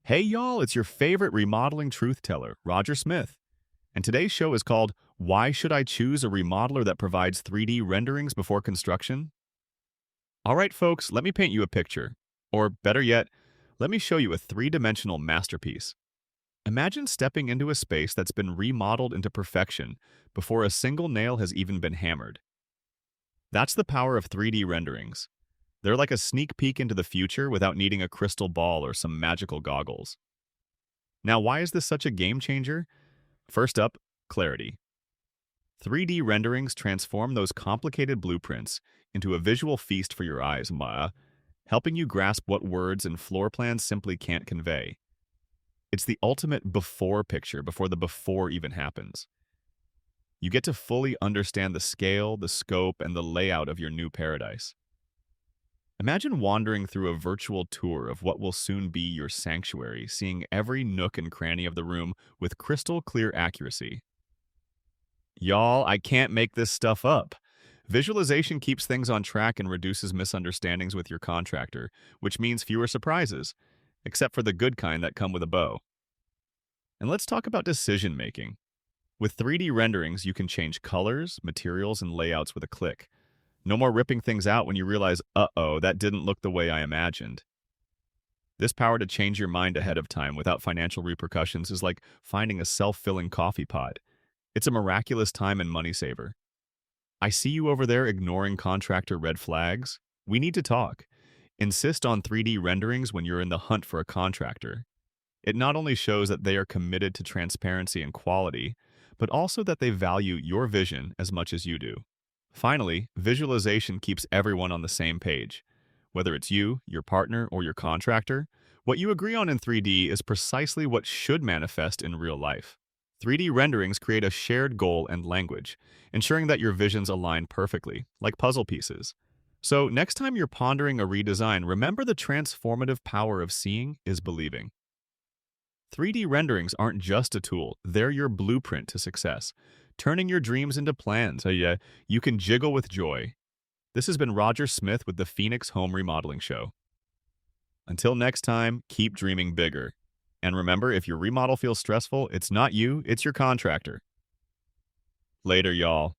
Hey y'all, it's your favorite remodeling truth teller, Roger Smith. And today's show is called Why Should I Choose a Remodeler That Provides 3D Renderings Before Construction? All right, folks, let me paint you a picture. Or better yet, let me show you a three-dimensional masterpiece. Imagine stepping into a space that's been remodeled into perfection before a single nail has even been hammered. That's the power of 3D renderings. They're like a sneak peek into the future without needing a crystal ball or some magical goggles. Now, why is this such a game changer? First up, clarity. 3D renderings transform those complicated blueprints into a visual feast for your eyes, helping you grasp what words and floor plans simply can't convey. It's the ultimate before picture before the before even happens. You get to fully understand the scale, the scope, and the layout of your new paradise. Imagine wandering through a virtual tour of what will soon be your sanctuary, seeing every nook and cranny of the room with crystal clear accuracy. Y'all, I can't make this stuff up. Visualization keeps things on track and reduces misunderstandings with your contractor, which means fewer surprises, except for the good kind that come with a bow. And let's talk about decision making. With 3D renderings, you can change colors, materials, and layouts with a click. No more ripping things out when you realize, uh-oh, that didn't look the way I imagined. This power to change your mind ahead of time without financial repercussions is like finding a self-filling coffee pot. It's a miraculous time and money saver. I see you over there ignoring contractor red flags. We need to talk. Insist on 3D renderings when you're in the hunt for a contractor. It not only shows that they are committed to transparency and quality, but also that they value your vision as much as you do. Finally, visualization keeps everyone on the same page. Whether it's you, your partner, or your contractor, what you agree on in 3D is precisely what should manifest in real life. 3D renderings create a shared goal and language, ensuring that your visions align perfectly, like puzzle pieces. So, next time you're pondering a redesign, remember the transformative power of seeing is believing. 3D renderings aren't just a tool, they're your blueprint to success, turning your dreams into plans so you can jiggle with joy. This has been Roger Smith with the Phoenix Home Remodeling Show. Until next time, keep dreaming bigger. And remember, if your remodel feels stressful, it's not you, it's your contractor. Later, y'all.